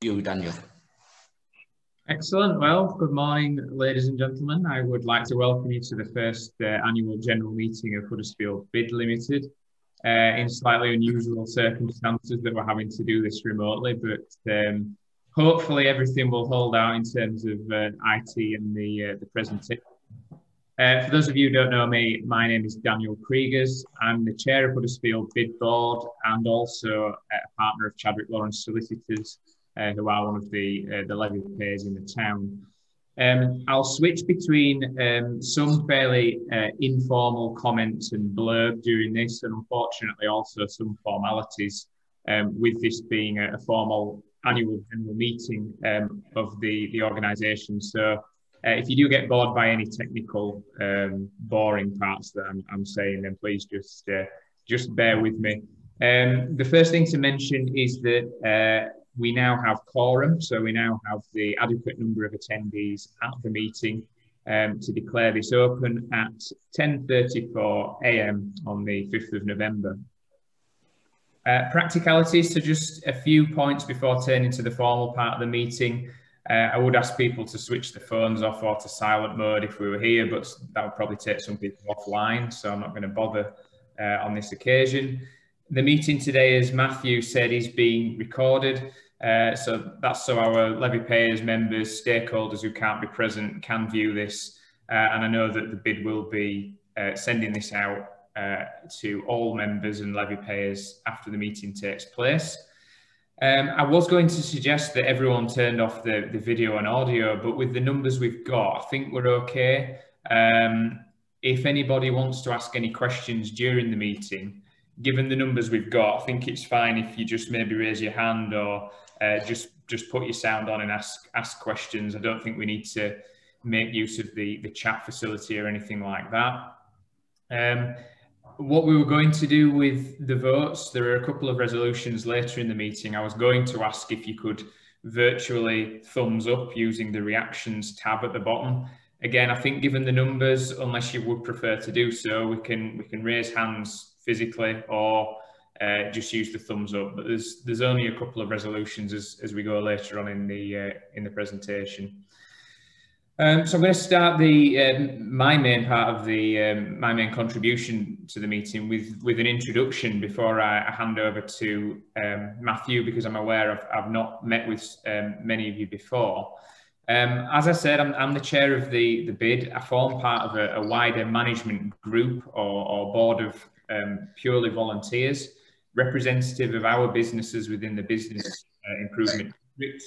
You, Daniel. Excellent. Well, good morning, ladies and gentlemen. I would like to welcome you to the first annual general meeting of Huddersfield BID Limited. In slightly unusual circumstances that we're having to do this remotely, but hopefully everything will hold out in terms of IT and the presentation. For those of you who don't know me, my name is Daniel Kriegers. I'm the chair of Huddersfield BID Board and also a partner of Chadwick Lawrence Solicitors, who are one of the levy payers in the town. I'll switch between some fairly informal comments and blurb during this, and unfortunately also some formalities, with this being a formal annual general meeting of the organisation. So if you do get bored by any technical boring parts that I'm saying, then please just bear with me. The first thing to mention is that we now have quorum, so we now have the adequate number of attendees at the meeting to declare this open at 10:34 a.m. on the 5th of November. Practicalities, so just a few points before turning to the formal part of the meeting. I would ask people to switch the phones off or to silent mode if we were here, but that would probably take some people offline, so I'm not going to bother on this occasion. The meeting today, as Matthew said, is being recorded. So that's so our levy payers, members, stakeholders who can't be present can view this. And I know that the BID will be sending this out to all members and levy payers after the meeting takes place. I was going to suggest that everyone turned off the video and audio, but with the numbers we've got, I think we're okay. If anybody wants to ask any questions during the meeting, given the numbers we've got, I think it's fine if you just maybe raise your hand or just put your sound on and ask questions. I don't think we need to make use of the chat facility or anything like that. What we were going to do with the votes, there are a couple of resolutions later in the meeting. I was going to ask if you could virtually thumbs up using the reactions tab at the bottom. Again, I think given the numbers, unless you would prefer to do so, we can raise hands physically or just use the thumbs up. But there's only a couple of resolutions as we go later on in the presentation. So I'm going to start my main part of my main contribution to the meeting with an introduction before I hand over to Matthew, because I'm aware I've not met with many of you before. As I said, I'm the chair of the BID. I form part of a wider management group or board of purely volunteers, representative of our businesses within the business improvement district.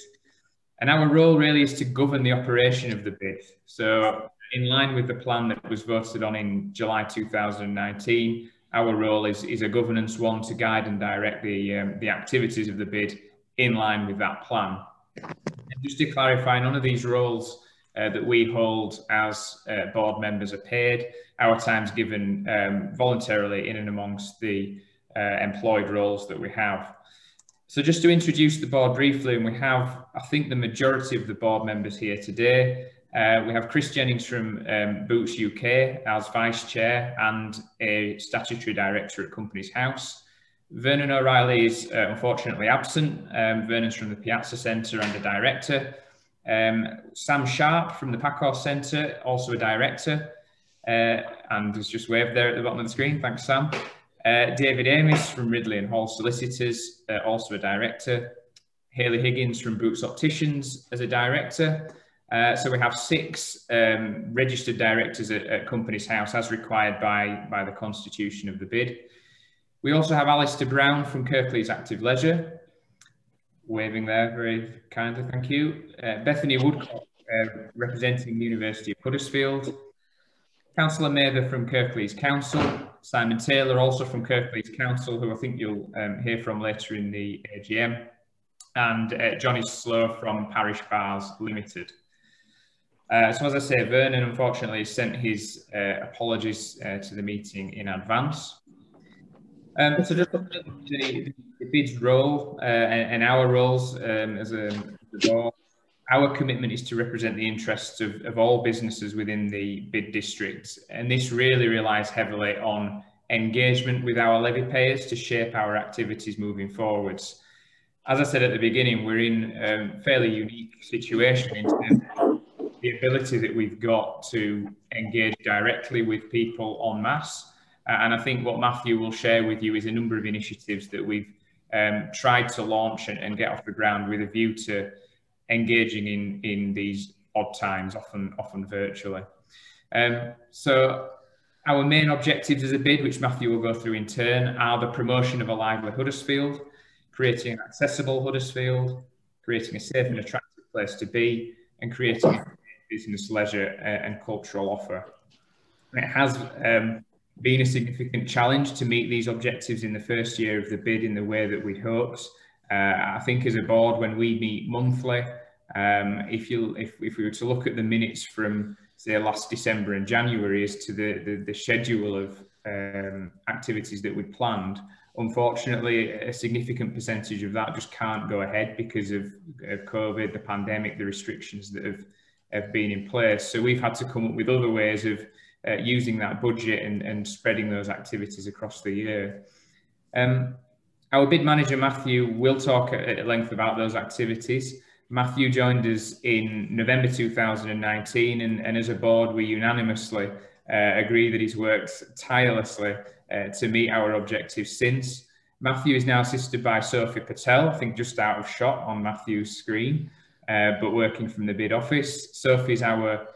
And our role really is to govern the operation of the BID. So in line with the plan that was voted on in July 2019, our role is a governance one to guide and direct the activities of the BID in line with that plan. And just to clarify, none of these roles that we hold as board members are paid. Our time's given voluntarily in and amongst the employed roles that we have. So just to introduce the board briefly, and we have, I think, the majority of the board members here today. We have Chris Jennings from Boots UK as vice chair and a statutory director at Companies House. Vernon O'Reilly is unfortunately absent. Vernon's from the Piazza Centre and a director. Sam Sharp from the Packhorse Centre, also a director, and has just waved there at the bottom of the screen. Thanks, Sam. David Amis from Ridley and Hall Solicitors, also a director. Hayley Higgins from Boots Opticians as a director. So we have 6 registered directors at Companies House as required by the constitution of the BID. We also have Alistair Brown from Kirklees Active Leisure, waving there very kindly, thank you. Bethany Woodcock, representing the University of Huddersfield. Councillor Mather from Kirklees Council. Simon Taylor, also from Kirklees Council, who I think you'll hear from later in the AGM. And Johnny Slow from Parish Bars Limited. So as I say, Vernon unfortunately sent his apologies to the meeting in advance. So just looking at the BID's role and our roles as a board, our commitment is to represent the interests of all businesses within the BID district. And this really relies heavily on engagement with our levy payers to shape our activities moving forwards. as I said at the beginning, we're in a fairly unique situation in terms of the ability that we've got to engage directly with people en masse. And I think what Matthew will share with you is a number of initiatives that we've tried to launch and get off the ground with a view to engaging in these odd times, often virtually. So our main objectives as a bid, which Matthew will go through in turn, are the promotion of a lively Huddersfield, creating an accessible Huddersfield, creating a safe and attractive place to be, and creating a business, leisure and cultural offer. It has been a significant challenge to meet these objectives in the first year of the bid in the way that we'd hoped. I think as a board, when we meet monthly, if we were to look at the minutes from, say, last December and January as to the schedule of activities that we'd planned, unfortunately, a significant percentage of that just can't go ahead because of COVID, the pandemic, the restrictions that have been in place. So we've had to come up with other ways of using that budget and spreading those activities across the year. Our bid manager, Matthew, will talk at length about those activities. Matthew joined us in November 2019, and as a board, we unanimously agree that he's worked tirelessly to meet our objectives since. Matthew is now assisted by Sophie Patel, I think just out of shot on Matthew's screen, but working from the bid office. Sophie's our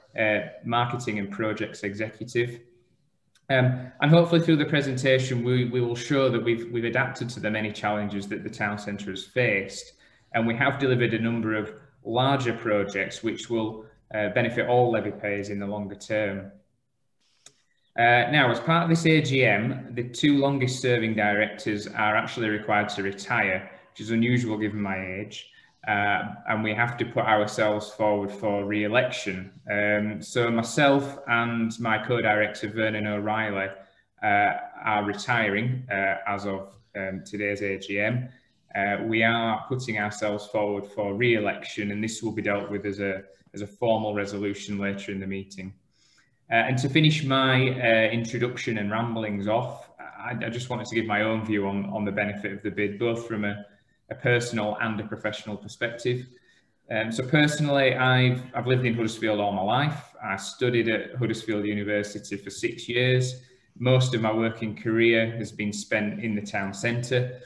marketing and projects executive. And hopefully through the presentation, we will show that we've adapted to the many challenges that the town centre has faced. And we have delivered a number of larger projects which will benefit all levy payers in the longer term. Now, as part of this AGM, the two longest serving directors are actually required to retire, which is unusual given my age. And we have to put ourselves forward for re-election. So myself and my co-director, Vernon O'Reilly, are retiring as of today's AGM. We are putting ourselves forward for re-election, and this will be dealt with as a formal resolution later in the meeting. And to finish my introduction and ramblings off, I just wanted to give my own view on the benefit of the bid, both from a personal and a professional perspective. So personally, I've lived in Huddersfield all my life. I studied at Huddersfield University for 6 years. Most of my working career has been spent in the town centre.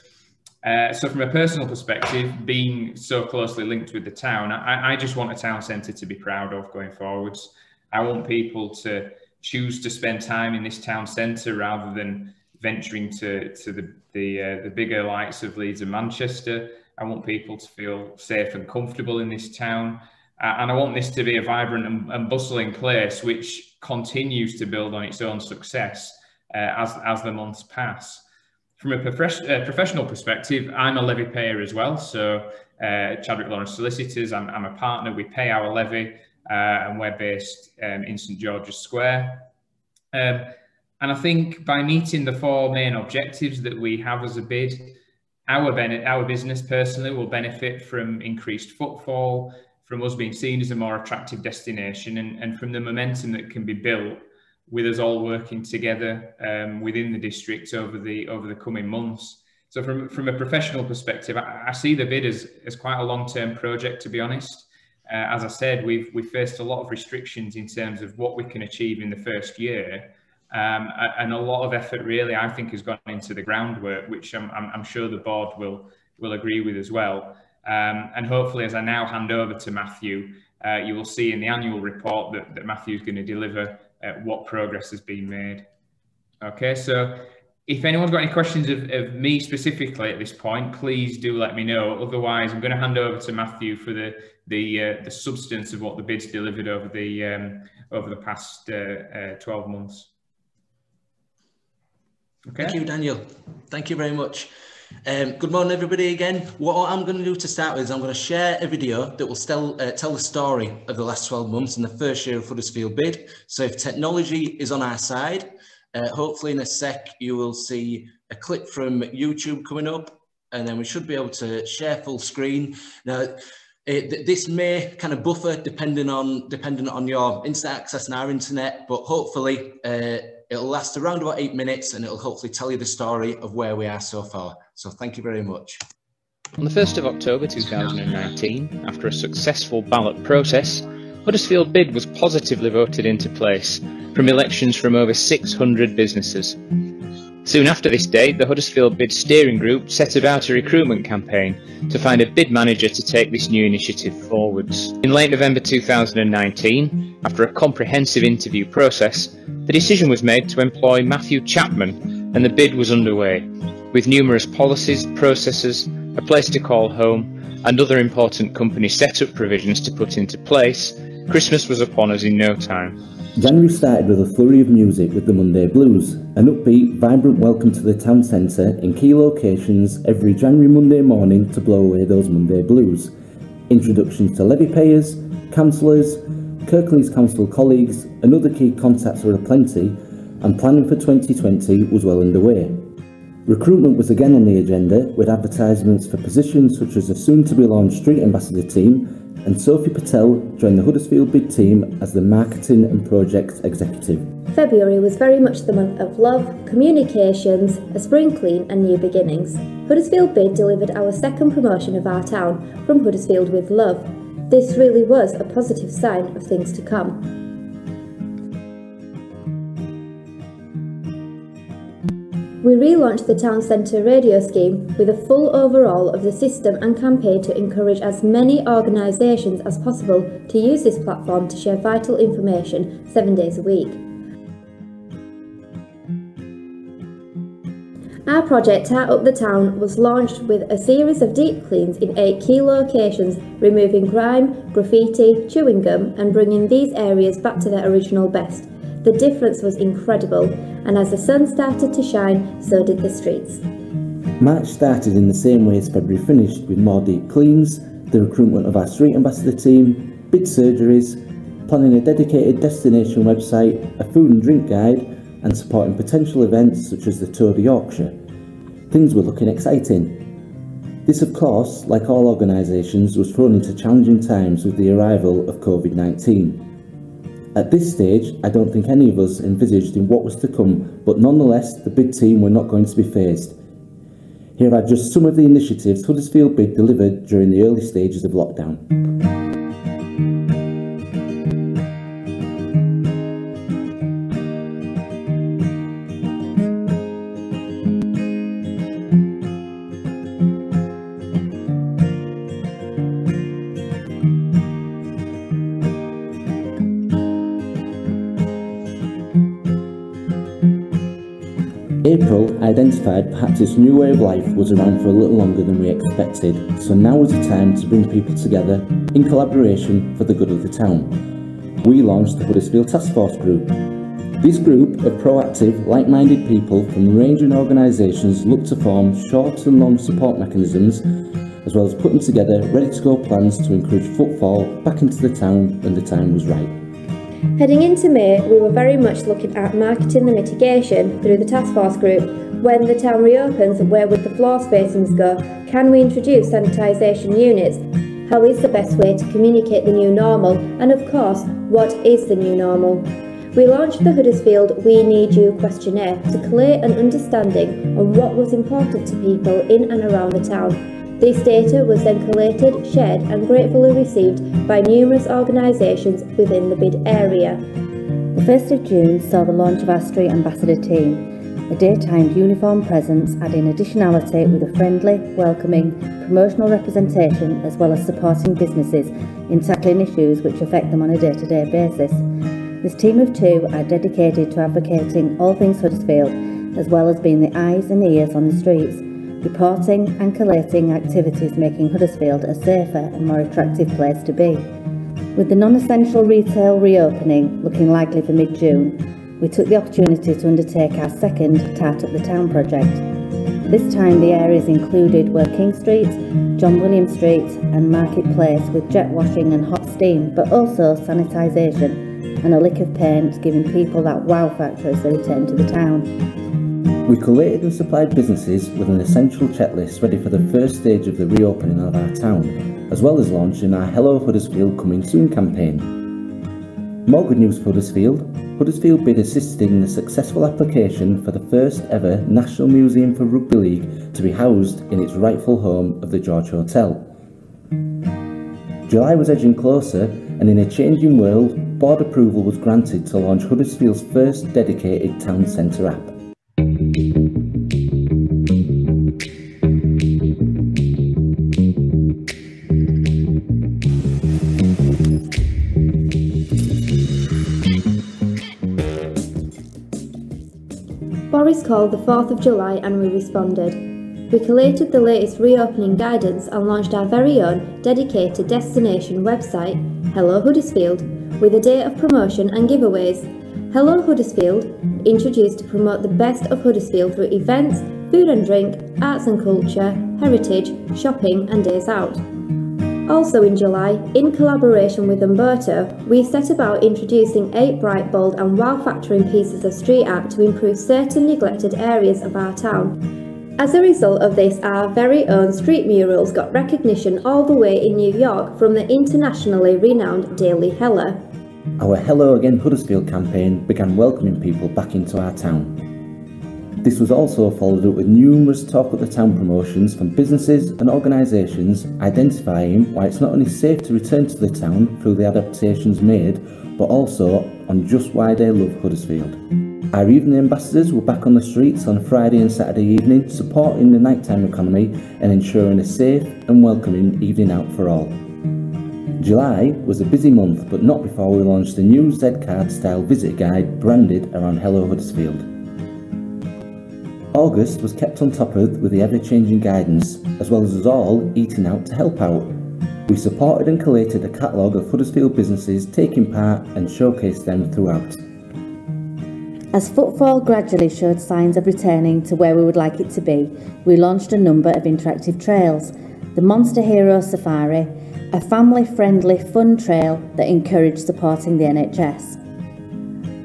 So from a personal perspective, being so closely linked with the town, I just want a town centre to be proud of going forwards. I want people to choose to spend time in this town centre rather than venturing to the bigger lights of Leeds and Manchester. I want people to feel safe and comfortable in this town. And I want this to be a vibrant and bustling place which continues to build on its own success as the months pass. From a professional perspective, I'm a levy payer as well. So Chadwick Lawrence Solicitors, I'm a partner. We pay our levy and we're based in St George's Square. And I think by meeting the four main objectives that we have as a bid, our business personally will benefit from increased footfall, from us being seen as a more attractive destination, and from the momentum that can be built with us all working together within the district over the coming months. So from a professional perspective, I see the bid as quite a long-term project, to be honest. As I said, we've faced a lot of restrictions in terms of what we can achieve in the first year. And a lot of effort really, I think, has gone into the groundwork, which I'm sure the board will agree with as well. And hopefully, as I now hand over to Matthew, you will see in the annual report that Matthew's going to deliver what progress has been made. Okay, so if anyone's got any questions of me specifically at this point, please do let me know. Otherwise, I'm going to hand over to Matthew for the substance of what the bid's delivered over the past 12 months. Okay. Thank you, Daniel. Thank you very much. Good morning, everybody, again. What I'm going to do to start with is I'm going to share a video that will tell the story of the last 12 months and the first year of Huddersfield BID. So if technology is on our side, hopefully in a sec you will see a clip from YouTube coming up, and then we should be able to share full screen. Now, this may kind of buffer depending on your internet access and our internet, but hopefully it'll last around about 8 minutes, and it'll hopefully tell you the story of where we are so far. So thank you very much. On the 1st of October 2019, after a successful ballot process, Huddersfield BID was positively voted into place from elections from over 600 businesses. Soon after this date, the Huddersfield BID steering group set about a recruitment campaign to find a bid manager to take this new initiative forwards. In late November 2019, after a comprehensive interview process, the decision was made to employ Matthew Chapman, and the bid was underway, with numerous policies, processes, a place to call home, and other important company setup provisions to put into place. Christmas was upon us in no time. January started with a flurry of music with the Monday Blues, an upbeat, vibrant welcome to the town centre in key locations every January Monday morning to blow away those Monday Blues. Introductions to levy payers, councillors, Kirklees Council colleagues and other key contacts were aplenty, and planning for 2020 was well underway. Recruitment was again on the agenda, with advertisements for positions such as the soon-to-be-launched Street Ambassador team, and Sophie Patel joined the Huddersfield BID team as the Marketing and Projects Executive. February was very much the month of love, communications, a spring clean and new beginnings. Huddersfield BID delivered our second promotion of our town, from Huddersfield with Love. This really was a positive sign of things to come. We relaunched the Town Centre radio scheme with a full overhaul of the system and campaign to encourage as many organisations as possible to use this platform to share vital information 7 days a week. Our project Tart Up the Town was launched with a series of deep cleans in 8 key locations, removing grime, graffiti, chewing gum and bringing these areas back to their original best. The difference was incredible, and as the sun started to shine, so did the streets. March started in the same way as February finished, with more deep cleans, the recruitment of our Street Ambassador team, bid surgeries, planning a dedicated destination website, a food and drink guide, and supporting potential events such as the Tour de Yorkshire. Things were looking exciting. This, of course, like all organisations, was thrown into challenging times with the arrival of COVID-19. At this stage, I don't think any of us envisaged in what was to come, but nonetheless, the BID team were not going to be phased. Here are just some of the initiatives Huddersfield BID delivered during the early stages of lockdown. April identified perhaps this new way of life was around for a little longer than we expected, so now was the time to bring people together in collaboration for the good of the town. We launched the Huddersfield Task Force Group. This group of proactive, like-minded people from ranging organisations looked to form short and long support mechanisms, as well as putting together ready-to-go plans to encourage footfall back into the town when the time was right. Heading into May, we were very much looking at marketing the mitigation through the task force group. When the town reopens, where would the floor spacings go? Can we introduce sanitisation units? How is the best way to communicate the new normal? And of course, what is the new normal? We launched the Huddersfield We Need You questionnaire to collate an understanding on what was important to people in and around the town. This data was then collated, shared and gratefully received by numerous organisations within the BID area. The 1st of June saw the launch of our Street Ambassador team, a daytime uniform presence adding additionality with a friendly, welcoming, promotional representation as well as supporting businesses in tackling issues which affect them on a day-to-day basis. This team of 2 are dedicated to advocating all things Huddersfield as well as being the eyes and ears on the streets, reporting and collating activities making Huddersfield a safer and more attractive place to be. With the non-essential retail reopening looking likely for mid-June, we took the opportunity to undertake our second Tart Up the Town project. This time the areas included were King Street, John William Street and Market Place with jet washing and hot steam, but also sanitisation and a lick of paint, giving people that wow factor as they return to the town. We collated and supplied businesses with an essential checklist ready for the first stage of the reopening of our town, as well as launching our Hello Huddersfield Coming Soon campaign. More good news for Huddersfield. Huddersfield BID assisted in the successful application for the first ever National Museum for Rugby League to be housed in its rightful home of the George Hotel. July was edging closer, and in a changing world, board approval was granted to launch Huddersfield's first dedicated town centre app. Boris called the 4th of July and we responded. We collated the latest reopening guidance and launched our very own dedicated destination website, Hello Huddersfield, with a day of promotion and giveaways. Hello Huddersfield, introduced to promote the best of Huddersfield through events, food and drink, arts and culture, heritage, shopping and days out. Also in July, in collaboration with Umberto, we set about introducing 8 bright, bold and wow-factoring pieces of street art to improve certain neglected areas of our town. As a result of this, our very own street murals got recognition all the way in New York from the internationally renowned Daily Hello. Our Hello Again Huddersfield campaign began welcoming people back into our town. This was also followed up with numerous Talk Up the Town promotions from businesses and organisations identifying why it's not only safe to return to the town through the adaptations made, but also on just why they love Huddersfield. Our evening ambassadors were back on the streets on Friday and Saturday evening, supporting the nighttime economy and ensuring a safe and welcoming evening out for all. July was a busy month, but not before we launched the new Z-Card style visit guide branded around Hello Huddersfield. August was kept on top of with the ever-changing guidance, as well as us all eating out to help out. We supported and collated a catalogue of Huddersfield businesses taking part and showcased them throughout. As footfall gradually showed signs of returning to where we would like it to be, we launched a number of interactive trails. The Monster Hero Safari, a family-friendly fun trail that encouraged supporting the NHS.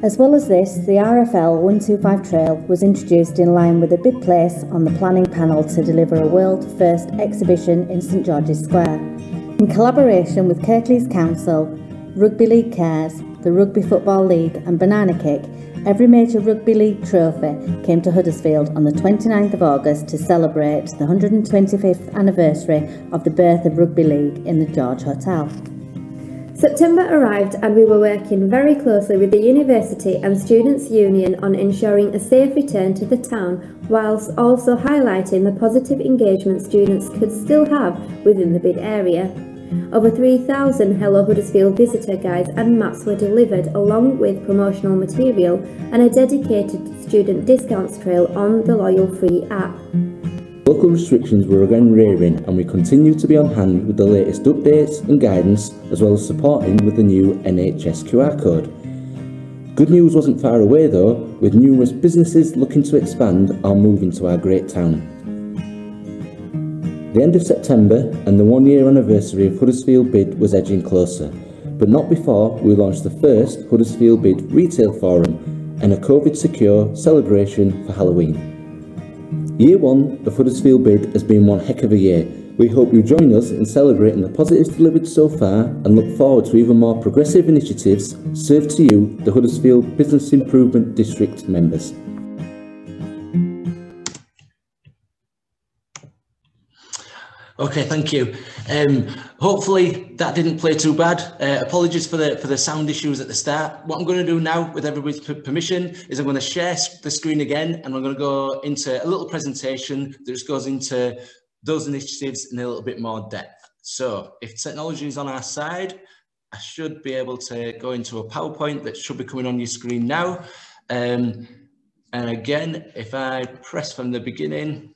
As well as this, the RFL 125 trail was introduced in line with a bid place on the planning panel to deliver a world-first exhibition in St George's Square. In collaboration with Kirklees Council, Rugby League Cares, the Rugby Football League and Banana Kick, every major rugby league trophy came to Huddersfield on the 29th of August to celebrate the 125th anniversary of the birth of rugby league in the George Hotel. September arrived and we were working very closely with the University and Students' Union on ensuring a safe return to the town, whilst also highlighting the positive engagement students could still have within the BID area. Over 3,000 Hello Huddersfield visitor guides and maps were delivered, along with promotional material and a dedicated student discounts trail on the Loyal Free app. Local restrictions were again rearing, and we continue to be on hand with the latest updates and guidance, as well as supporting with the new NHS QR code. Good news wasn't far away though, with numerous businesses looking to expand or move into our great town. The end of September and the 1-year anniversary of Huddersfield BID was edging closer, but not before we launched the first Huddersfield BID Retail Forum and a COVID-secure celebration for Halloween. Year 1 of Huddersfield BID has been one heck of a year. We hope you join us in celebrating the positives delivered so far and look forward to even more progressive initiatives served to you, the Huddersfield Business Improvement District members. Okay, thank you. Hopefully that didn't play too bad. Apologies for the sound issues at the start. What I'm going to do now, with everybody's permission, is I'm going to share the screen again, and I'm going to go into a little presentation that just goes into those initiatives in a little bit more depth. So if technology is on our side, I should be able to go into a PowerPoint that should be coming on your screen now. And again, if I press from the beginning,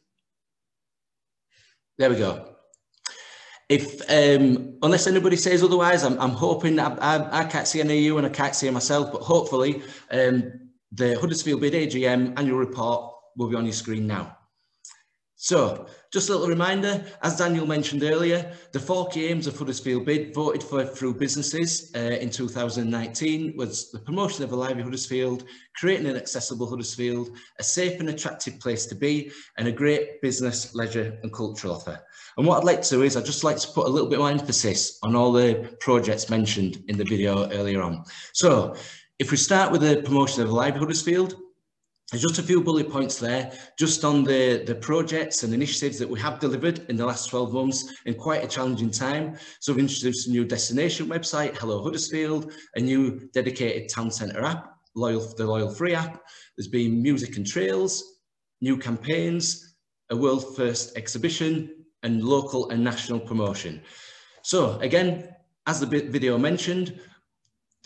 there we go. If unless anybody says otherwise, I'm hoping I can't see any of you and I can't see myself, but hopefully the Huddersfield BID AGM annual report will be on your screen now. So, just a little reminder, as Daniel mentioned earlier, the 4 key aims of Huddersfield BID voted for through businesses in 2019 was the promotion of a lively Huddersfield, creating an accessible Huddersfield, a safe and attractive place to be, and a great business, leisure and cultural offer. And what I'd like to do is I'd just like to put a little bit more emphasis on all the projects mentioned in the video earlier on. So, if we start with the promotion of a lively Huddersfield, there's just a few bullet points there, just on the projects and initiatives that we have delivered in the last 12 months in quite a challenging time. So we've introduced a new destination website, Hello Huddersfield, a new dedicated town centre app, the Loyal Free app. There's been music and trails, new campaigns, a world first exhibition, and local and national promotion. So again, as the video mentioned,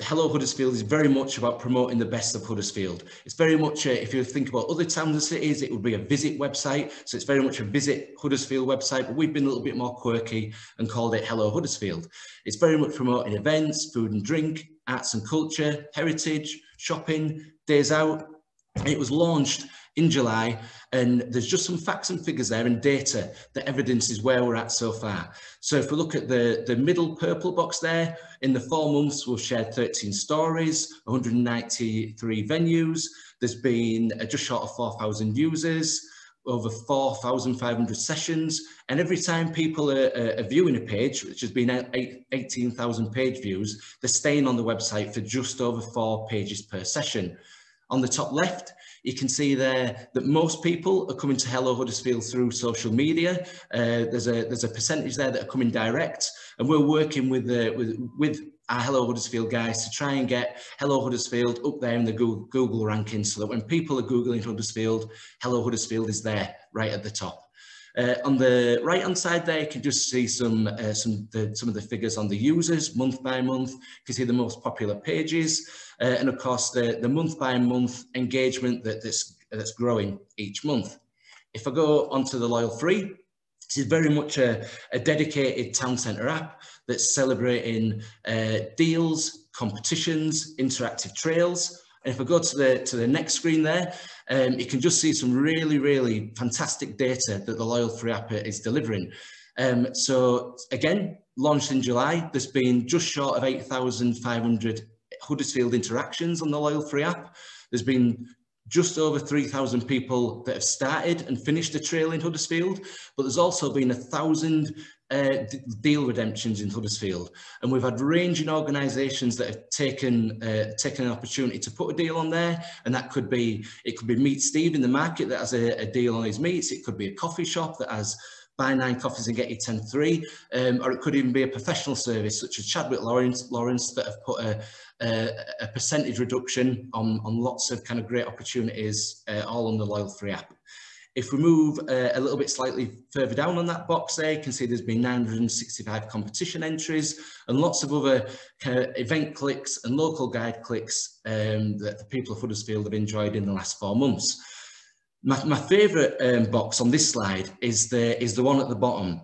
Hello Huddersfield is very much about promoting the best of Huddersfield. It's very much, if you think about other towns and cities, it would be a visit website. So it's very much a visit Huddersfield website, but we've been a little bit more quirky and called it Hello Huddersfield. It's very much promoting events, food and drink, arts and culture, heritage, shopping, days out. It was launched in July, and there's just some facts and figures there and data that evidences where we're at so far. So if we look at the middle purple box there, in the 4 months we've shared 13 stories, 193 venues, there's been just short of 4,000 users, over 4,500 sessions, and every time people are viewing a page, which has been 18,000 page views, they're staying on the website for just over 4 pages per session. On the top left, you can see there that most people are coming to Hello Huddersfield through social media. There's a percentage there that are coming direct, and we're working with our Hello Huddersfield guys to try and get Hello Huddersfield up there in the Google rankings, so that when people are Googling Huddersfield, Hello Huddersfield is there right at the top. On the right-hand side there, you can just see some of the figures on the users, month by month. You can see the most popular pages, and of course the month-by-month engagement that's growing each month. If I go onto the Loyal Free, this is very much a dedicated town centre app that's celebrating deals, competitions, interactive trails. And if I go to the next screen there, you can just see some really fantastic data that the Loyal Free app is delivering. So again, launched in July, there's been just short of 8,500 Huddersfield interactions on the Loyal Free app. There's been just over 3,000 people that have started and finished a trail in Huddersfield, but there's also been 1,000 deal redemptions in Huddersfield, and we've had ranging organisations that have taken an opportunity to put a deal on there, and it could be Meet Steve in the market that has a deal on his meats. It could be a coffee shop that has buy 9 coffees and get you 10 free, or it could even be a professional service such as Chadwick Lawrence that have put a percentage reduction on lots of kind of great opportunities, all on the Loyal Free app. If we move a little bit slightly further down on that box there, you can see there's been 965 competition entries and lots of other kind of event clicks and local guide clicks that the people of Huddersfield have enjoyed in the last 4 months. My favourite box on this slide is the one at the bottom,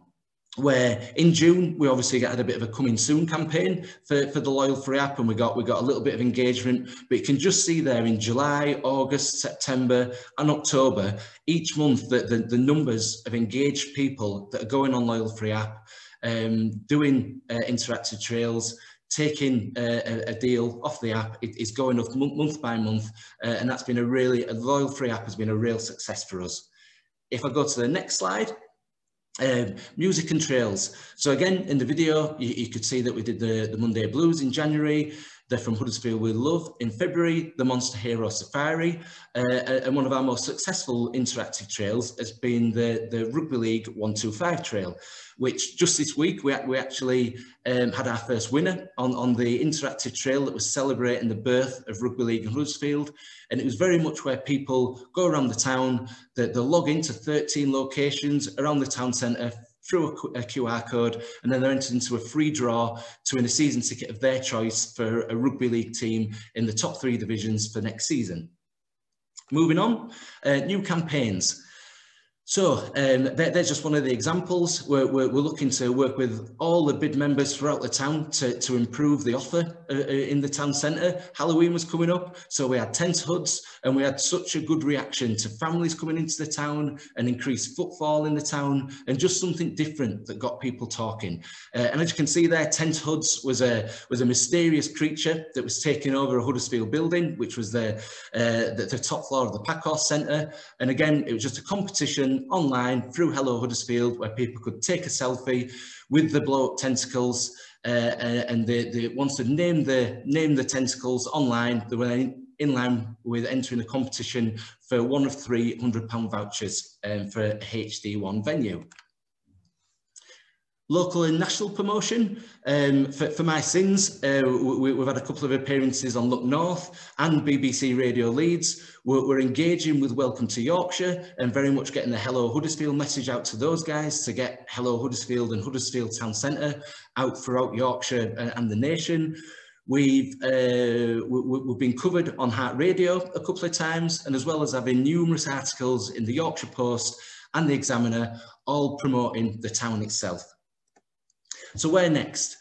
where in June we obviously had a bit of a coming soon campaign for the Loyal Free app, and we got a little bit of engagement, but you can just see there in July, August, September and October, each month the numbers of engaged people that are going on Loyal Free app, doing interactive trails, taking a deal off the app. It is going up month by month, and that's been a Loyal Free app has been a real success for us. If I go to the next slide, music and trails. So again, in the video, you could see that we did the Monday Blues in January, the From Huddersfield We Love in February, the Monster Hero Safari, and one of our most successful interactive trails has been the Rugby League 125 trail, which just this week we actually had our first winner on the interactive trail that was celebrating the birth of Rugby League in Huddersfield. And it was very much where people go around the town, they log into 13 locations around the town centre through a QR code, and then they're entered into a free draw to win a season ticket of their choice for a rugby league team in the top 3 divisions for next season. Moving on, new campaigns. So there's just one of the examples. We're looking to work with all the bid members throughout the town to improve the offer in the town centre. Halloween was coming up, so we had tent hoods, and we had such a good reaction to families coming into the town and increased footfall in the town, and just something different that got people talking. And as you can see there, tent hoods was a mysterious creature that was taking over a Huddersfield building, which was the top floor of the Packhorse Centre. And again, it was just a competition online through Hello Huddersfield where people could take a selfie with the blow up tentacles, and they once they named the tentacles online, they were in line with entering a competition for one of three £100 vouchers for a HD1 venue. Local and national promotion for My Sins. We've had a couple of appearances on Look North and BBC Radio Leeds. We're engaging with Welcome to Yorkshire and very much getting the Hello Huddersfield message out to those guys to get Hello Huddersfield and Huddersfield Town Centre out throughout Yorkshire and the nation. We've been covered on Heart Radio a couple of times, and as well as having numerous articles in the Yorkshire Post and the Examiner, all promoting the town itself. So where next?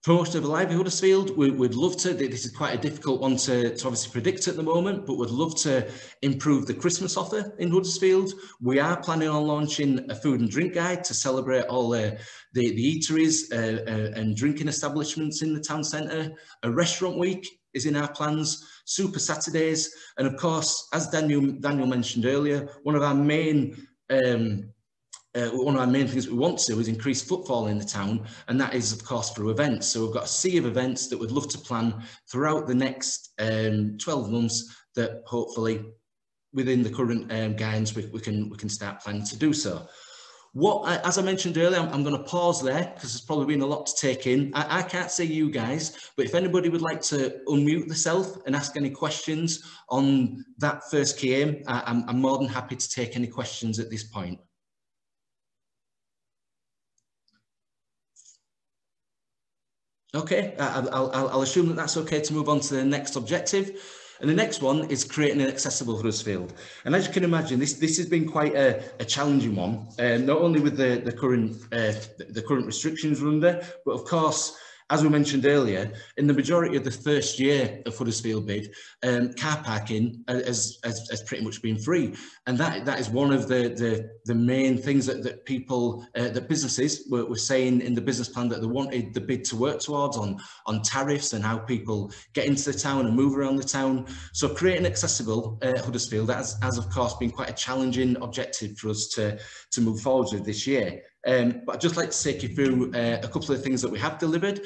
Promotion of a lively Huddersfield. We'd love to, this is quite a difficult one to obviously predict at the moment, but we'd love to improve the Christmas offer in Huddersfield. We are planning on launching a food and drink guide to celebrate all the eateries and drinking establishments in the town centre. A restaurant week is in our plans, Super Saturdays, and of course, as Daniel mentioned earlier, one of our main things we want to do is increase footfall in the town, and that is, of course, through events. So we've got a sea of events that we'd love to plan throughout the next 12 months that hopefully, within the current guidance, we can start planning to do so. As I mentioned earlier, I'm going to pause there because there's probably been a lot to take in. I can't say you guys, but if anybody would like to unmute themselves and ask any questions on that first key aim, I'm more than happy to take any questions at this point. Okay, I'll assume that that's okay to move on to the next objective. And the next one is creating an accessible Huddersfield. And as you can imagine, this has been quite a challenging one, not only with the current restrictions we're under, but of course, as we mentioned earlier, in the majority of the first year of Huddersfield BID, car parking has pretty much been free, and that is one of the main things that people, that businesses were saying in the business plan that they wanted the BID to work towards on tariffs and how people get into the town and move around the town. So creating accessible Huddersfield has of course been quite a challenging objective for us to move forward with this year. But I'd just like to take you through a couple of things that we have delivered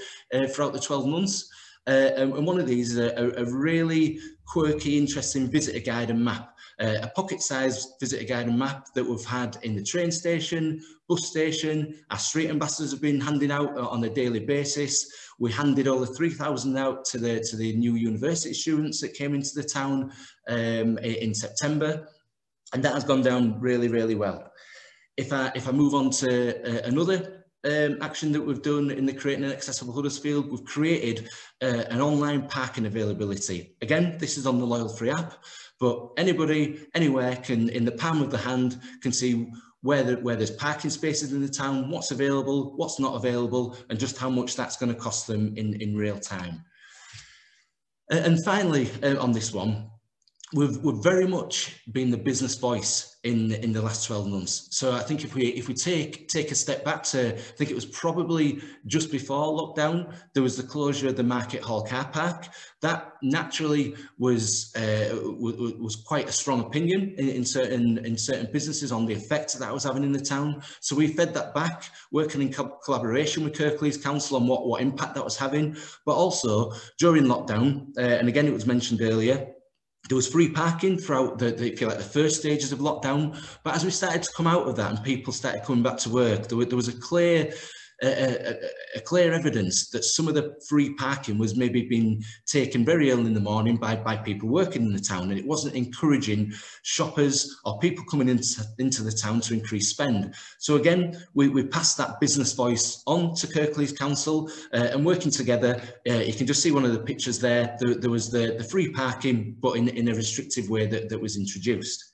throughout the 12 months. And one of these is a really quirky, interesting visitor guide and map. A pocket-sized visitor guide and map that we've had in the train station, bus station. Our street ambassadors have been handing out on a daily basis. We handed over 3,000 out to the new university students that came into the town in September. And that has gone down really, really well. If I move on to another action that we've done in the Creating an Accessible Huddersfield, we've created an online parking availability. Again, this is on the Loyal Free app, but anybody, anywhere can, in the palm of the hand, can see where there's parking spaces in the town, what's available, what's not available, and just how much that's going to cost them in real time. And finally, on this one, we've very much been the business voice in the last 12 months. So I think if we take a step back to, I think it was probably just before lockdown, there was the closure of the Market Hall car park. That naturally was quite a strong opinion in certain businesses on the effect that was having in the town. So we fed that back, working in collaboration with Kirklees Council on what impact that was having. But also during lockdown, and again it was mentioned earlier, there was free parking throughout the first stages of lockdown, but as we started to come out of that and people started coming back to work, there was a clear evidence that some of the free parking was maybe being taken very early in the morning by people working in the town, and it wasn't encouraging shoppers or people coming into the town to increase spend. So again, we passed that business voice on to Kirklees Council, and working together, you can just see one of the pictures there. There was the free parking, but in a restrictive way that was introduced.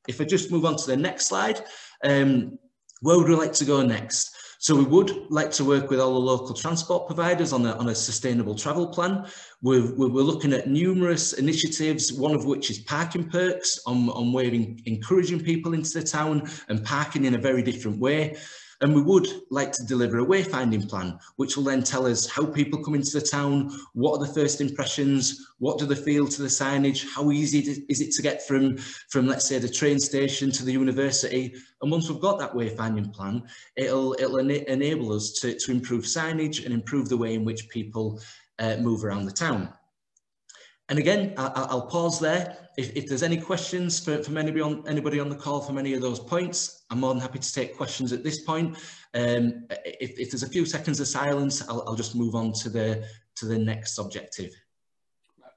If I just move on to the next slide, where would we like to go next? So we would like to work with all the local transport providers on a sustainable travel plan. We're looking at numerous initiatives, one of which is parking perks, on way of encouraging people into the town and parking in a very different way. And we would like to deliver a wayfinding plan, which will then tell us how people come into the town, what are the first impressions, what do they feel to the signage, how easy is it to get from let's say the train station to the university. And once we've got that wayfinding plan, it'll enable us to improve signage and improve the way in which people move around the town. And again, I'll pause there. If there's any questions from anybody on the call from any of those points, I'm more than happy to take questions at this point. If there's a few seconds of silence, I'll just move on to the next objective.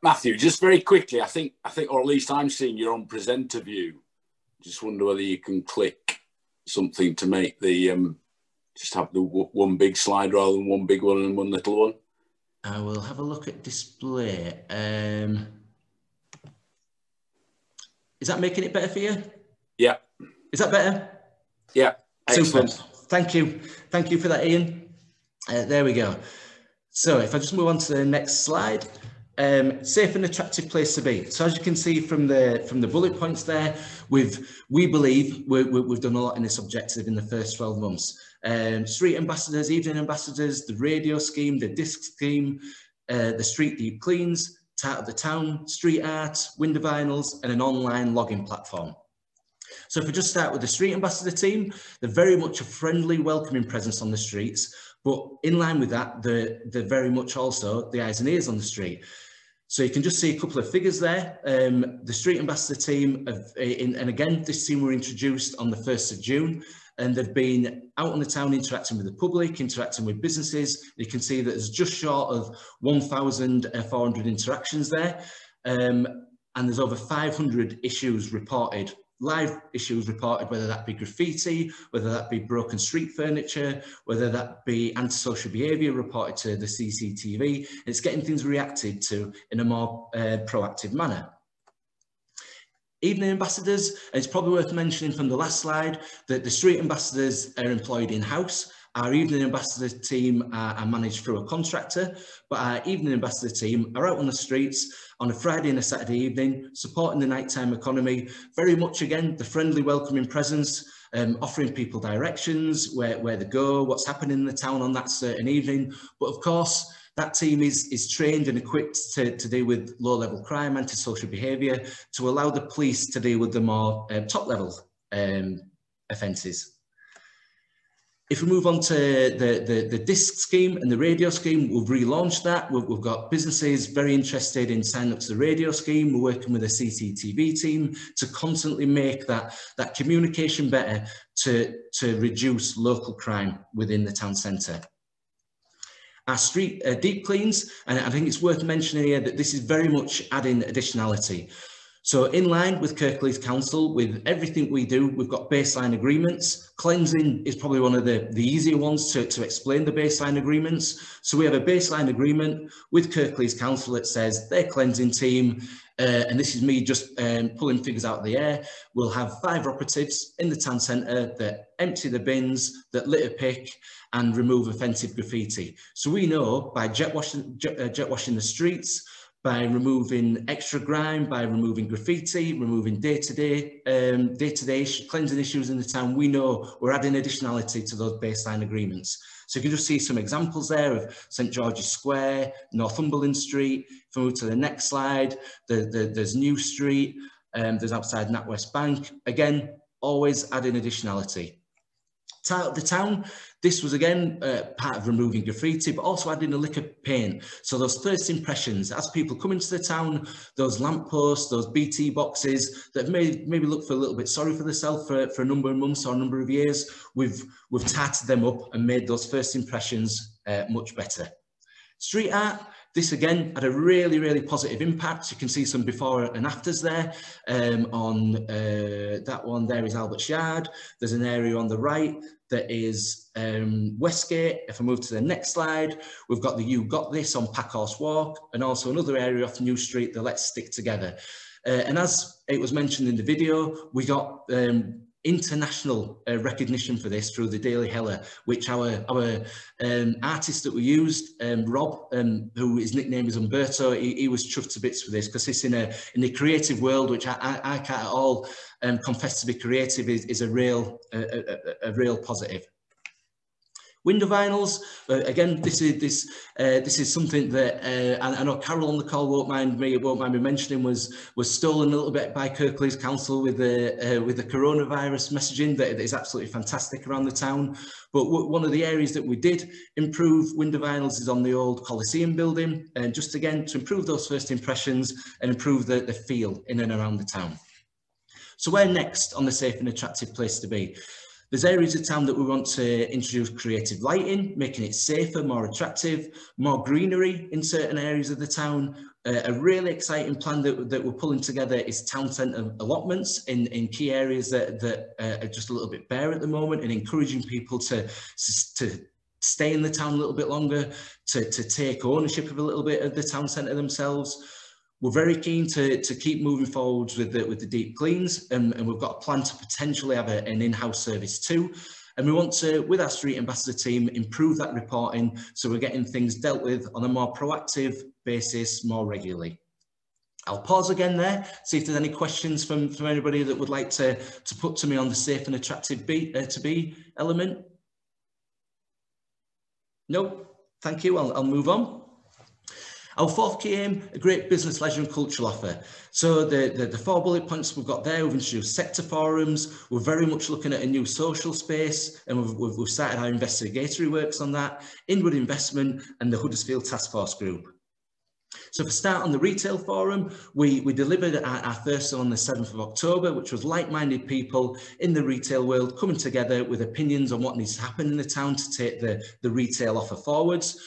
Matthew, just very quickly, I think, or at least I'm seeing your own presenter view. Just wonder whether you can click something to make the just have the one big slide rather than one big one and one little one. I will have a look at display. Is that making it better for you? Yeah. Is that better? Yeah. Super. Excellent. Thank you. Thank you for that, Ian. There we go. So if I just move on to the next slide. Safe and attractive place to be. So as you can see from the bullet points there, we believe we've done a lot in this objective in the first 12 months. Street ambassadors, evening ambassadors, the radio scheme, the disc scheme, the street deep cleans, Tart of the Town, street art, window vinyls, and an online login platform. So if we just start with the street ambassador team, they're very much a friendly, welcoming presence on the streets, but in line with that, they're very much also the eyes and ears on the street. So you can just see a couple of figures there. The street ambassador team, and again, this team were introduced on the 1st of June, and they've been out on the town interacting with the public, interacting with businesses. You can see that there's just short of 1,400 interactions there. And there's over 500 issues reported, live issues reported, whether that be graffiti, whether that be broken street furniture, whether that be antisocial behaviour reported to the CCTV. It's getting things reacted to in a more proactive manner. Evening ambassadors, and it's probably worth mentioning from the last slide that the street ambassadors are employed in-house. Our evening ambassador team are managed through a contractor, but our evening ambassador team are out on the streets on a Friday and a Saturday evening, supporting the nighttime economy, very much again, the friendly, welcoming presence, offering people directions, where they go, what's happening in the town on that certain evening. But of course, that team is trained and equipped to deal with low-level crime, antisocial behaviour, to allow the police to deal with the more top-level offences. If we move on to the disc scheme and the radio scheme, we've relaunched that. We've got businesses very interested in signing up to the radio scheme. We're working with a CCTV team to constantly make that communication better to reduce local crime within the town centre. Our street deep cleans, and I think it's worth mentioning here that this is very much adding additionality. So in line with Kirklees Council, with everything we do, we've got baseline agreements. Cleansing is probably one of the easier ones to explain the baseline agreements. So we have a baseline agreement with Kirklees Council that says their cleansing team, and this is me just pulling figures out of the air, will have 5 operatives in the town centre that empty the bins, that litter pick and remove offensive graffiti. So we know by jet washing the streets, by removing extra grime, by removing graffiti, removing day-to-day cleansing issues in the town, we know we're adding additionality to those baseline agreements. So you can just see some examples there of St George's Square, Northumberland Street. If we move to the next slide, there's New Street, there's outside NatWest Bank. Again, always adding additionality. Tart of the Town, this was again part of removing graffiti, but also adding a lick of paint. So those first impressions, as people come into the town, those lampposts, those BT boxes that maybe look for a little bit sorry for themselves for a number of months or a number of years, we've tarted them up and made those first impressions much better. Street art, this again had a really positive impact. You can see some before and afters there. On that one there is Albert's Yard. There's an area on the right that is Westgate. If I move to the next slide, we've got the You Got This on Packhorse Walk, and also another area off New Street, the Let's Stick Together. And as it was mentioned in the video, we got international recognition for this through the Daily Heller, which our artist that we used, Rob, who his nickname is Umberto, he was chuffed to bits for this, because it's in the creative world, which I can't at all confess to be creative, is a real positive. Window vinyls, again, this is something that I know Carol on the call won't mind me mentioning was stolen a little bit by Kirklees Council with the coronavirus messaging that is absolutely fantastic around the town. But one of the areas that we did improve window vinyls is on the old Coliseum building, and just again to improve those first impressions and improve the feel in and around the town. So where next on the safe and attractive place to be? There's areas of town that we want to introduce creative lighting, making it safer, more attractive, more greenery in certain areas of the town. A really exciting plan that we're pulling together is town centre allotments in key areas that are just a little bit bare at the moment, and encouraging people to stay in the town a little bit longer, to take ownership of a little bit of the town centre themselves. We're very keen to keep moving forwards with the deep cleans, and we've got a plan to potentially have an in-house service too. And we want to, with our street ambassador team, improve that reporting so we're getting things dealt with on a more proactive basis more regularly. I'll pause again there, see if there's any questions from anybody that would like to put to me on the safe and attractive to be element. No, thank you, I'll move on. Our fourth key aim, a great business, leisure and cultural offer. So the 4 bullet points we've got there, we've introduced sector forums, we're very much looking at a new social space, and we've started our investigatory works on that, inward investment and the Huddersfield Task Force Group. So for start on the retail forum, we delivered our first on the 7th of October, which was like-minded people in the retail world coming together with opinions on what needs to happen in the town to take the retail offer forwards.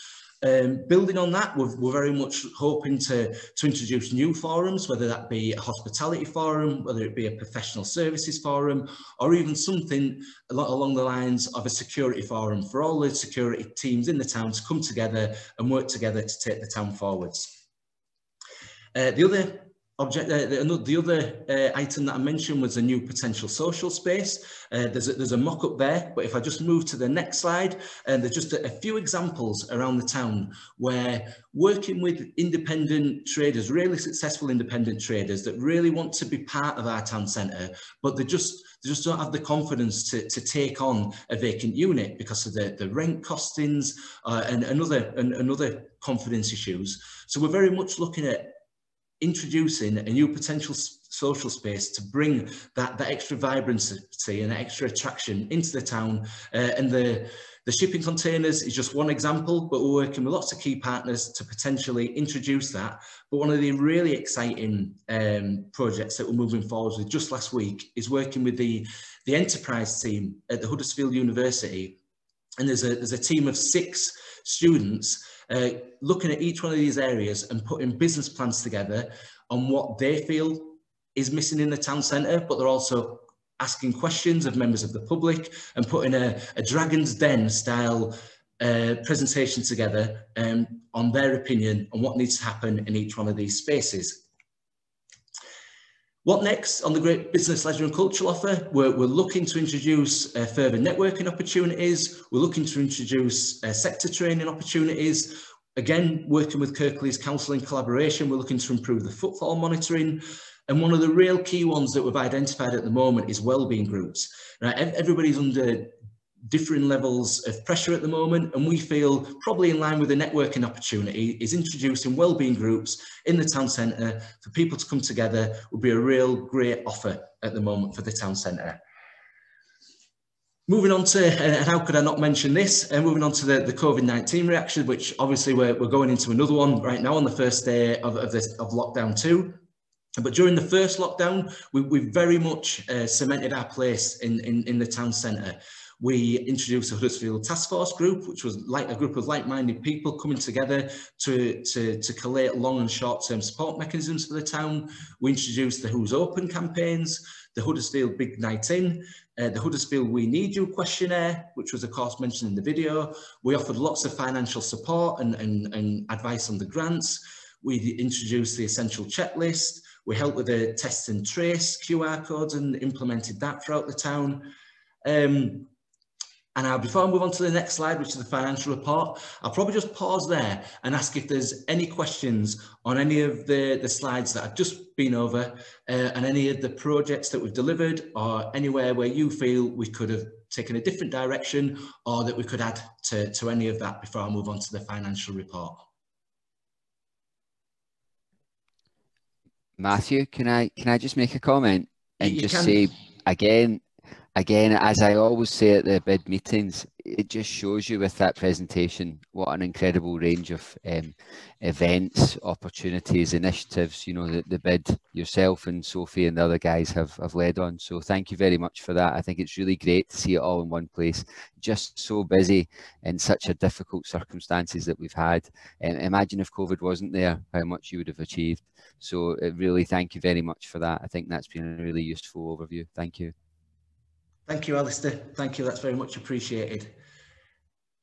Building on that, we're very much hoping to introduce new forums, whether that be a hospitality forum, whether it be a professional services forum, or even something along the lines of a security forum for all the security teams in the town to come together and work together to take the town forwards. The other item that I mentioned was a new potential social space. There's a mock-up there, but if I just move to the next slide, there's just a few examples around the town where working with independent traders, really successful independent traders that really want to be part of our town centre, but they just don't have the confidence to take on a vacant unit because of the rent costings and other confidence issues. So we're very much looking at introducing a new potential social space to bring that extra vibrancy and extra attraction into the town. And the shipping containers is just one example, but we're working with lots of key partners to potentially introduce that. But one of the really exciting projects that we're moving forward with just last week is working with the enterprise team at the Huddersfield University. And there's a team of 6 students looking at each one of these areas and putting business plans together on what they feel is missing in the town centre, but they're also asking questions of members of the public and putting a Dragon's Den style presentation together on their opinion on what needs to happen in each one of these spaces. What next on the great business, leisure and cultural offer? We're looking to introduce further networking opportunities. We're looking to introduce sector training opportunities. Again, working with Kirklees Council in collaboration, we're looking to improve the footfall monitoring. And one of the real key ones that we've identified at the moment is wellbeing groups. Right, everybody's under differing levels of pressure at the moment, and we feel probably in line with the networking opportunity is introducing wellbeing groups in the town centre for people to come together would be a real great offer at the moment for the town centre. Moving on to, and how could I not mention this, moving on to the COVID-19 reaction, which obviously we're going into another one right now on the first day of lockdown 2. But during the first lockdown, we very much cemented our place in the town centre. We introduced a Huddersfield Task Force Group, which was like a group of like-minded people coming together to collate long and short-term support mechanisms for the town. We introduced the Who's Open campaigns, the Huddersfield Big Night In, the Huddersfield We Need You questionnaire, which was of course mentioned in the video. We offered lots of financial support and advice on the grants. We introduced the essential checklist. We helped with the test and trace QR codes and implemented that throughout the town. And now, before I move on to the next slide, which is the financial report, I'll probably just pause there and ask if there's any questions on any of the slides that I've just been over, and any of the projects that we've delivered, or anywhere where you feel we could have taken a different direction, or that we could add to any of that before I move on to the financial report. Matthew, can I just make a comment and You just can. say again, as I always say at the BID meetings, it just shows you with that presentation what an incredible range of events, opportunities, initiatives, you know, the BID, yourself and Sophie and the other guys have led on. So thank you very much for that. I think it's really great to see it all in one place. Just so busy in such a difficult circumstances that we've had. Imagine if COVID wasn't there, how much you would have achieved. So really, thank you very much for that. I think that's been a really useful overview. Thank you. Thank you, Alistair. Thank you. That's very much appreciated.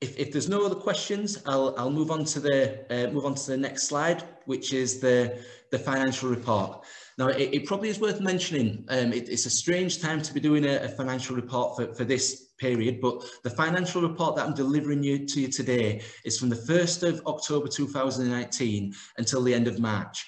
If there's no other questions, I'll move on to the next slide, which is the financial report. Now, it probably is worth mentioning. It's a strange time to be doing a financial report for this period, but the financial report that I'm delivering to you today is from the 1st of October 2019 until the end of March.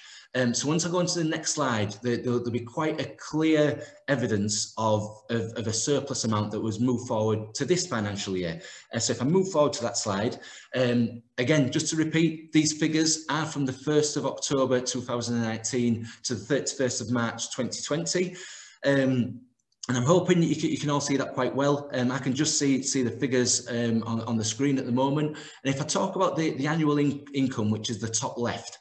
So once I go on to the next slide, there'll be quite a clear evidence of a surplus amount that was moved forward to this financial year. So if I move forward to that slide, again, just to repeat, these figures are from the 1st of October 2019 to the 31st of March 2020. And I'm hoping you can all see that quite well. I can just see the figures on the screen at the moment. And if I talk about the annual income, which is the top left,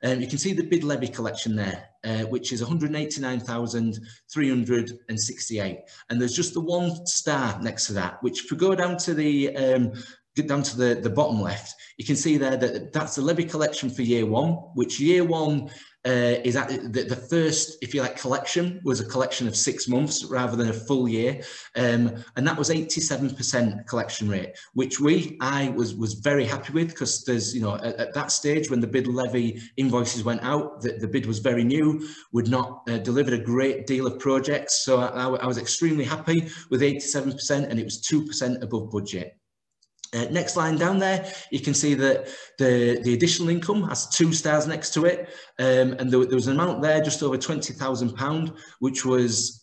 you can see the bid levy collection there, which is 189,368, and there's just the one star next to that. Which, if we go down to the bottom left, you can see there that that's the levy collection for year one. Which year one is at the first, if you like, collection was a collection of 6 months rather than a full year, and that was 87% collection rate, which I was very happy with, because there's, you know, at that stage when the bid levy invoices went out, the bid was very new, would not delivered a great deal of projects, so I was extremely happy with 87%, and it was 2% above budget. Next line down there, you can see that the additional income has 2 stars next to it, and there was an amount there just over £20,000, which was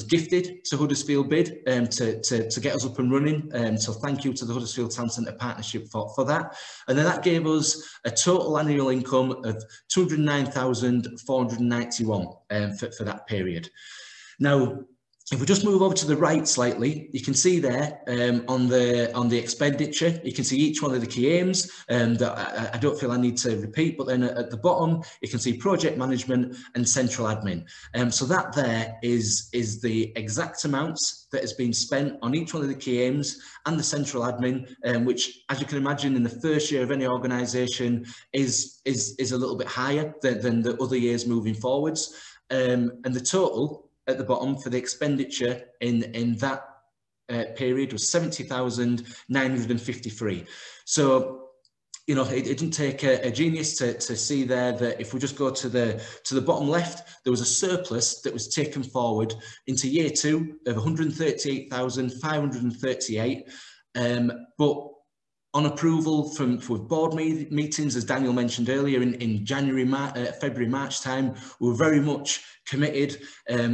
gifted to Huddersfield BID to get us up and running. So thank you to the Huddersfield Town Centre Partnership for that. And then that gave us a total annual income of £209,491 for that period. Now, if we just move over to the right slightly, you can see there on the expenditure, you can see each one of the key aims that I don't feel I need to repeat, but then at the bottom, you can see project management and central admin. So that there is the exact amounts that has been spent on each one of the key aims and the central admin, which, as you can imagine, in the first year of any organisation is a little bit higher than the other years moving forwards. And the total at the bottom for the expenditure in that period was 70,953. So, you know, it didn't take a genius to see there that if we just go to the bottom left, there was a surplus that was taken forward into year 2 of 138,538. But on approval for board meetings, as Daniel mentioned earlier, in January, February, March time, we're very much committed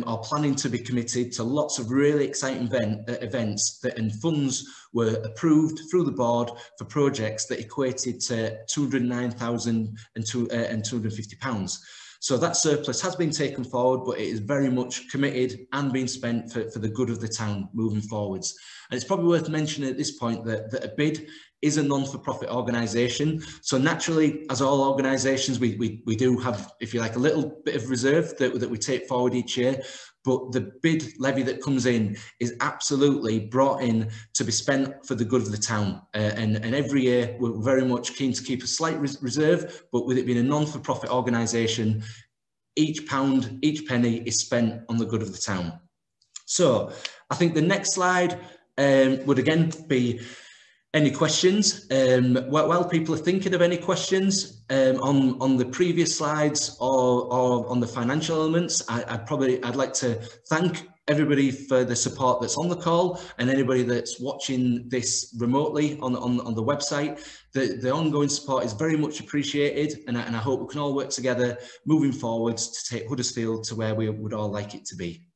or planning to be committed to lots of really exciting events and funds were approved through the board for projects that equated to £209,250. So that surplus has been taken forward, but it is very much committed and being spent for the good of the town moving forwards. And it's probably worth mentioning at this point that a BID is a non-for-profit organisation. So naturally, as all organisations, we do have, if you like, a little bit of reserve that we take forward each year. But the BID levy that comes in is absolutely brought in to be spent for the good of the town. And every year, we're very much keen to keep a slight reserve, but with it being a non-for-profit organisation, each pound, each penny is spent on the good of the town. So I think the next slide would again be any questions. While people are thinking of any questions on the previous slides or on the financial elements, I'd like to thank everybody for the support that's on the call, and anybody that's watching this remotely on the website. The ongoing support is very much appreciated, and I hope we can all work together moving forwards to take Huddersfield to where we would all like it to be.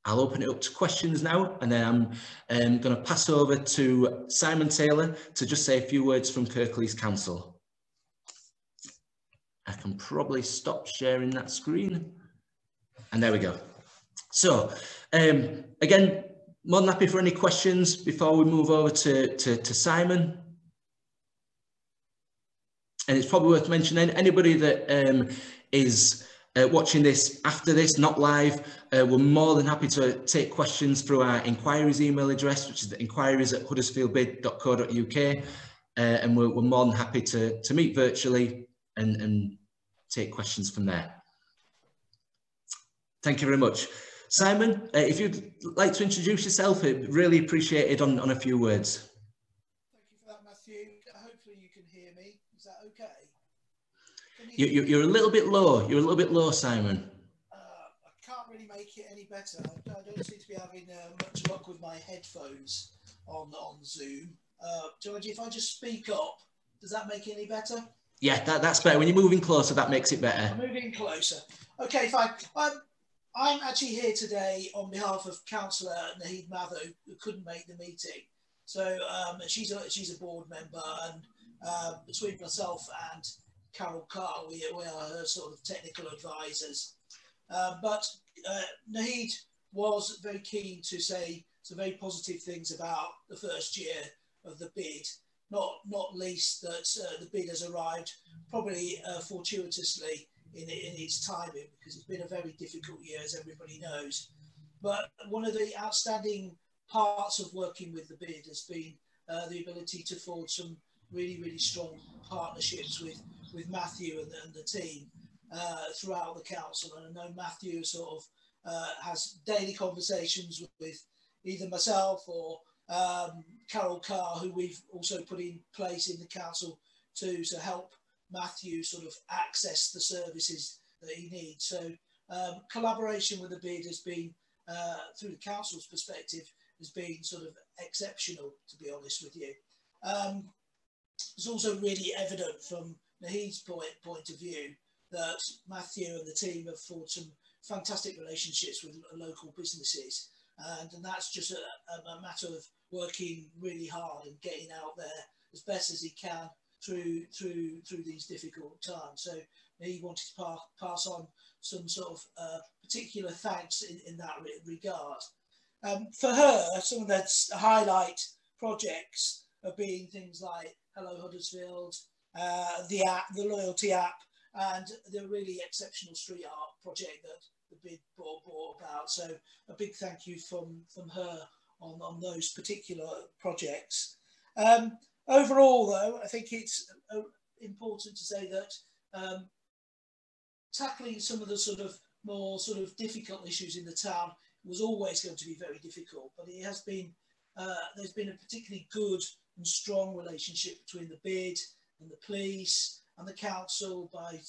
I'll open it up to questions now, and then I'm going to pass over to Simon Taylor to just say a few words from Kirklees Council. I can probably stop sharing that screen, and there we go. So, again, more than happy for any questions before we move over to Simon. And it's probably worth mentioning, anybody that is watching this after this, not live, we're more than happy to take questions through our inquiries email address, which is the inquiries@huddersfieldbid.co.uk, and we're more than happy to meet virtually and take questions from there. Thank you very much. Simon, if you'd like to introduce yourself, I'd really appreciate it on a few words. Thank you for that, Matthew. Hopefully you can hear me. Is that okay? You're a little bit low. You're a little bit low, Simon. I can't really make it any better. I don't seem to be having much luck with my headphones on Zoom. Georgie, if I just speak up, does that make it any better? Yeah, that's better. When you're moving closer, that makes it better. I'm moving closer. Okay, fine. I'm actually here today on behalf of Councillor Naheed Mather, who couldn't make the meeting. So she's a board member, and between myself and Carol Carr, we are her sort of technical advisors. But Naheed was very keen to say some very positive things about the first year of the bid, not least that the bid has arrived probably fortuitously in its timing, because it's been a very difficult year, as everybody knows. But one of the outstanding parts of working with the bid has been the ability to forge some really strong partnerships with Matthew and the team throughout the council. And I know Matthew sort of has daily conversations with either myself or Carol Carr, who we've also put in place in the council to help Matthew sort of access the services that he needs. So collaboration with the bid has been, through the council's perspective, has been sort of exceptional, to be honest with you. It's also really evident from Naheed's point of view that Matthew and the team have forged some fantastic relationships with local businesses, and that's just a matter of working really hard and getting out there as best as he can through these difficult times. So he wanted to pass on some sort of particular thanks in that regard. For her, some of the highlight projects have been things like Hello Huddersfield, the app, the loyalty app, and the really exceptional street art project that the bid brought about. So a big thank you from her on those particular projects. Overall, though, I think it's important to say that tackling some of the sort of more sort of difficult issues in the town was always going to be very difficult, but it has been, there's been a particularly good and strong relationship between the bid and the police and the council by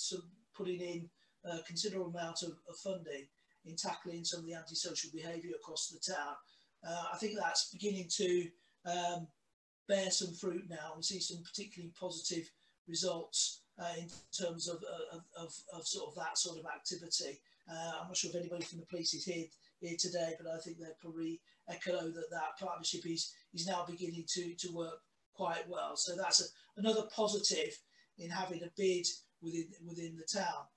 putting in a considerable amount of funding in tackling some of the antisocial behaviour across the town. I think that's beginning to bear some fruit now and see some particularly positive results in terms of sort of that sort of activity. I'm not sure if anybody from the police is here today, but I think they'll probably echo that partnership is now beginning to work quite well. So that's another positive in having a bid within the town.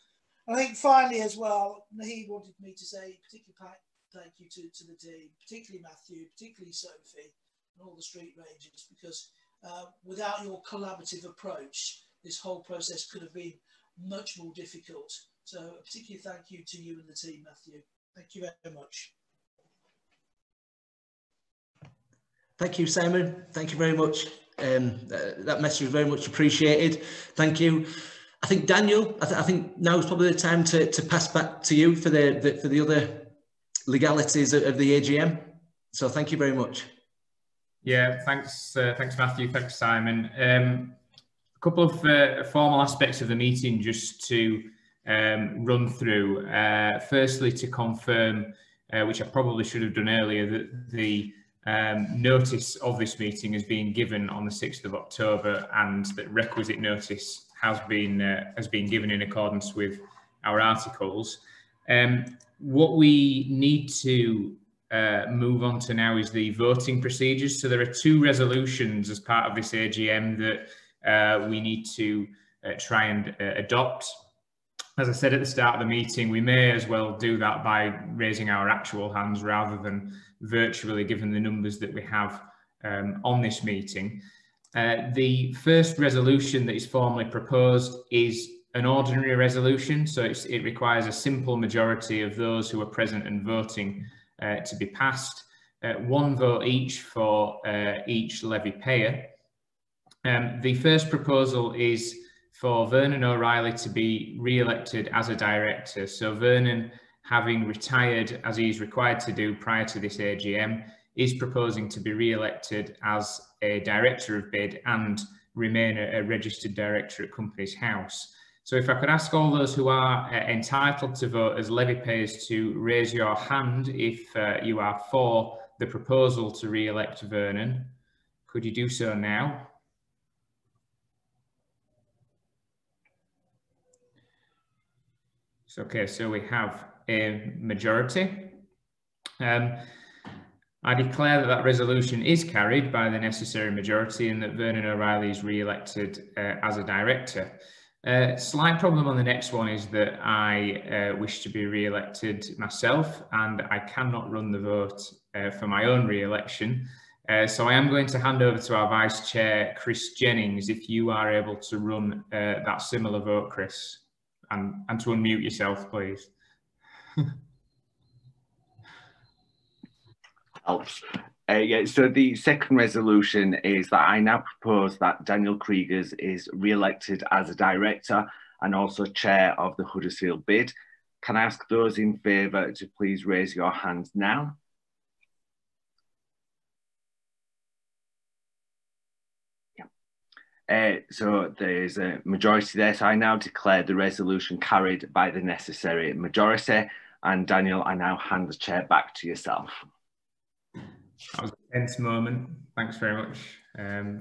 I think finally as well, Naheed wanted me to say particularly thank you to the team, particularly Matthew, particularly Sophie and all the street rangers, because without your collaborative approach, this whole process could have been much more difficult. So a particular thank you to you and the team, Matthew. Thank you very much. Thank you, Simon. Thank you very much. That message is very much appreciated. Thank you. I think Daniel, I think now is probably the time to pass back to you for the other legalities of the AGM. So thank you very much. Yeah, thanks, Matthew. Thanks, Simon. A couple of formal aspects of the meeting just to run through. Firstly, to confirm, which I probably should have done earlier, that the notice of this meeting has been given on the 6th of October, and that requisite notice has been given in accordance with our articles. What we need to move on to now is the voting procedures. So there are 2 resolutions as part of this AGM that we need to try and adopt. As I said at the start of the meeting, we may as well do that by raising our actual hands rather than virtually, given the numbers that we have on this meeting. The first resolution that is formally proposed is an ordinary resolution, so it requires a simple majority of those who are present and voting to be passed. 1 vote each for each levy payer. The first proposal is for Vernon O'Reilly to be re-elected as a director. So Vernon, having retired as he is required to do prior to this AGM, is proposing to be re-elected as a director of BID and remain a registered director at Companies House. So if I could ask all those who are entitled to vote as levy payers to raise your hand if you are for the proposal to re-elect Vernon. Could you do so now? Okay, so we have a majority. I declare that resolution is carried by the necessary majority and that Vernon O'Reilly is re-elected as a director. Slight problem on the next one is that I wish to be re-elected myself, and I cannot run the vote for my own re-election. So I am going to hand over to our Vice Chair, Chris Jennings, if you are able to run that similar vote, Chris. And to unmute yourself, please. Helps. Yeah, so the second resolution is that I now propose that Daniel Kriegers is re-elected as a director and also chair of the Huddersfield BID. Can I ask those in favour to please raise your hands now? So there's a majority there, so I now declare the resolution carried by the necessary majority. And Daniel, I now hand the chair back to yourself. That was a tense moment. Thanks very much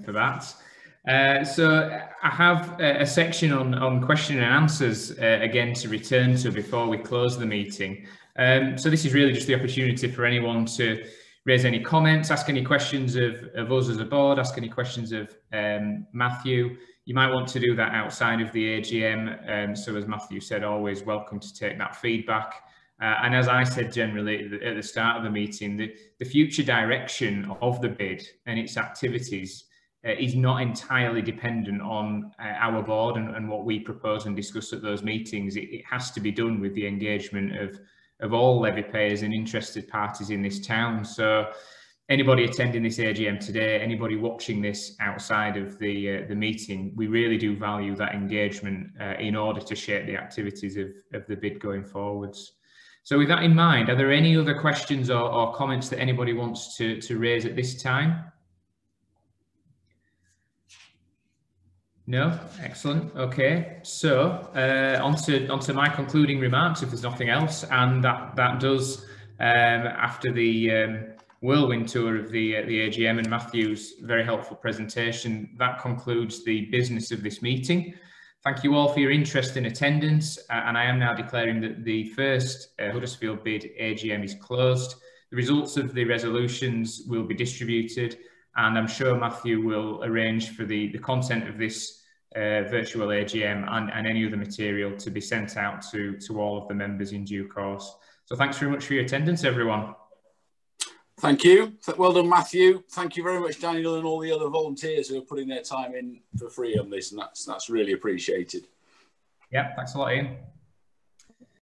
for that. So I have a section on question and answers again to return to before we close the meeting. So this is really just the opportunity for anyone to raise any comments, ask any questions of us as a board, ask any questions of Matthew. You might want to do that outside of the AGM. So as Matthew said, always welcome to take that feedback. And as I said generally at the start of the meeting, the future direction of the BID and its activities is not entirely dependent on our board and what we propose and discuss at those meetings. It has to be done with the engagement of all levy payers and interested parties in this town. So anybody attending this AGM today, anybody watching this outside of the meeting, we really do value that engagement in order to shape the activities of the BID going forwards. So with that in mind, are there any other questions or comments that anybody wants to raise at this time? No? Excellent. Okay. So onto my concluding remarks, if there's nothing else, and that does, after the whirlwind tour of the AGM and Matthew's very helpful presentation, that concludes the business of this meeting. Thank you all for your interest in attendance, and I am now declaring that the first Huddersfield BID AGM is closed. The results of the resolutions will be distributed, and I'm sure Matthew will arrange for the content of this virtual AGM and any other material to be sent out to all of the members in due course. So thanks very much for your attendance, everyone. Thank you. Well done, Matthew. Thank you very much, Daniel, and all the other volunteers who are putting their time in for free on this, and that's really appreciated. Yeah, thanks a lot, Ian.